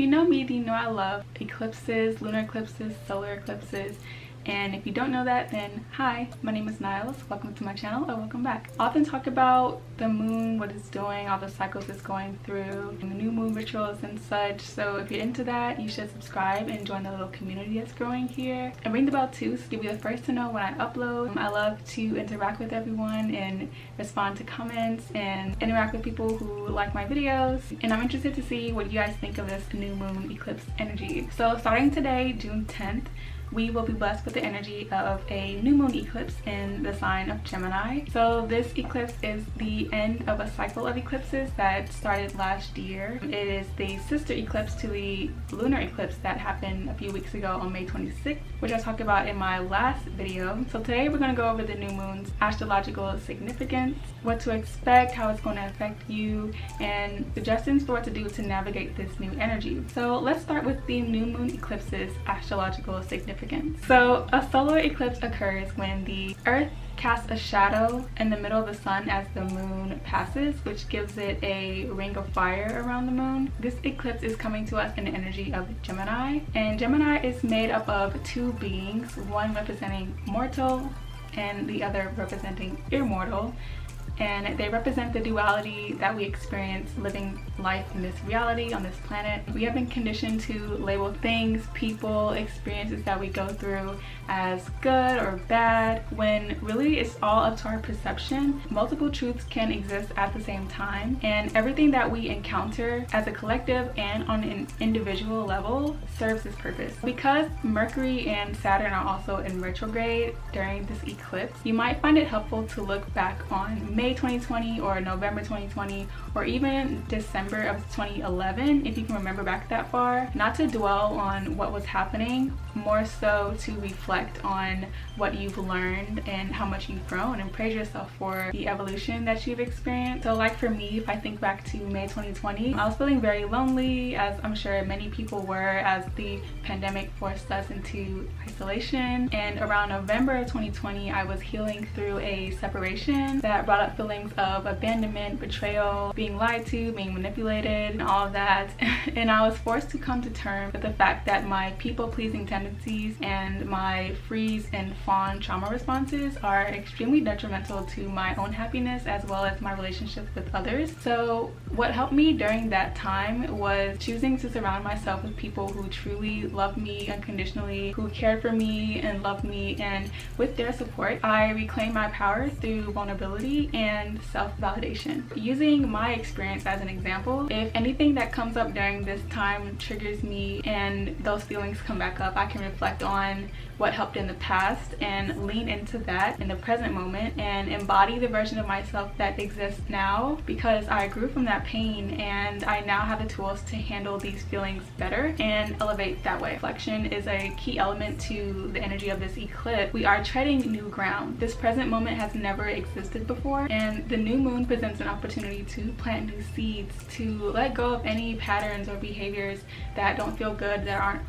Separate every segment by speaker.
Speaker 1: you know me, then you know I love eclipses, lunar eclipses, solar eclipses. And if you don't know that, then hi, my name is Niles. Welcome to my channel, or welcome back. I often talk about the moon, what it's doing, all the cycles it's going through, and the new moon rituals and such. So if you're into that, you should subscribe and join the little community that's growing here. And ring the bell too, so you'll be the first to know when I upload. I love to interact with everyone and respond to comments and interact with people who like my videos. And I'm interested to see what you guys think of this new moon eclipse energy. So starting today, June 10th, we will be blessed with the energy of a new moon eclipse in the sign of Gemini. So this eclipse is the end of a cycle of eclipses that started last year. It is the sister eclipse to the lunar eclipse that happened a few weeks ago on May 26th, which I talked about in my last video. So today we're going to go over the new moon's astrological significance, what to expect, how it's going to affect you, and suggestions for what to do to navigate this new energy. So let's start with the new moon eclipse's astrological significance. So a solar eclipse occurs when the Earth casts a shadow in the middle of the sun as the moon passes, which gives it a ring of fire around the moon. This eclipse is coming to us in the energy of Gemini, and Gemini is made up of two beings, one representing mortal and the other representing immortal. And they represent the duality that we experience living life in this reality on this planet. We have been conditioned to label things, people, experiences that we go through as good or bad, when really it's all up to our perception. Multiple truths can exist at the same time, and everything that we encounter as a collective and on an individual level serves its purpose. Because Mercury and Saturn are also in retrograde during this eclipse, you might find it helpful to look back on May 2020 or November 2020 or even December of 2011, if you can remember back that far. Not to dwell on what was happening, more so to reflect on what you've learned and how much you've grown, and praise yourself for the evolution that you've experienced. So like for me, if I think back to May 2020, I was feeling very lonely, as I'm sure many people were, as the pandemic forced us into isolation. And around November of 2020, I was healing through a separation that brought up feelings of abandonment, betrayal, being lied to, being manipulated, and all of that. And I was forced to come to terms with the fact that my people-pleasing tendencies and my freeze and fawn trauma responses are extremely detrimental to my own happiness as well as my relationships with others. So what helped me during that time was choosing to surround myself with people who truly loved me unconditionally, who cared for me and loved me, and with their support, I reclaimed my power through vulnerability and self-validation. Using my experience as an example, if anything that comes up during this time triggers me and those feelings come back up, I can reflect on what helped in the past and lean into that in the present moment and embody the version of myself that exists now, because I grew from that pain and I now have the tools to handle these feelings better and elevate that way. Flexion is a key element to the energy of this eclipse. We are treading new ground. This present moment has never existed before, and the new moon presents an opportunity to plant new seeds, to let go of any patterns or behaviors that don't feel good, that aren't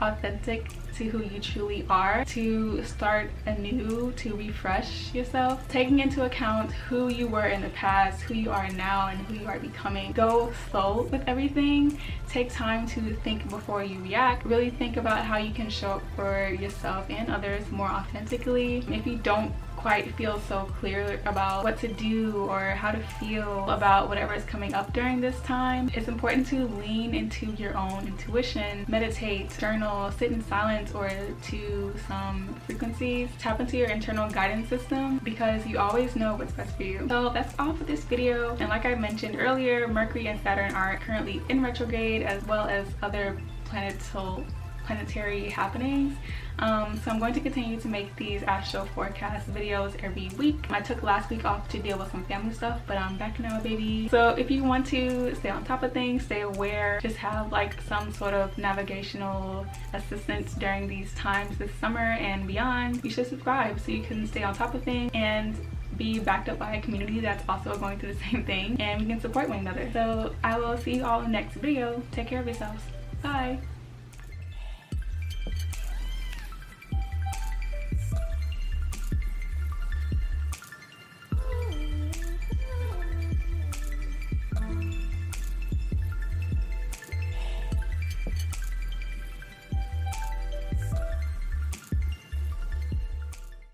Speaker 1: authentic to who you truly are, to start anew, to refresh yourself, taking into account who you were in the past, who you are now, and who you are becoming. Go slow with everything. Take time to think before you react. Really think about how you can show up for yourself and others more authentically. If you don't quite feel so clear about what to do or how to feel about whatever is coming up during this time, it's important to lean into your own intuition, meditate, journal, sit in silence or to some frequencies, tap into your internal guidance system, because you always know what's best for you. So that's all for this video, and like I mentioned earlier, Mercury and Saturn are currently in retrograde as well as other planetary happenings. So I'm going to continue to make these astro forecast videos every week. I took last week off to deal with some family stuff, but I'm back now, baby. So if you want to stay on top of things, stay aware, just have like some sort of navigational assistance during these times this summer and beyond, you should subscribe so you can stay on top of things and be backed up by a community that's also going through the same thing, and we can support one another. So I will see you all in the next video. Take care of yourselves. Bye.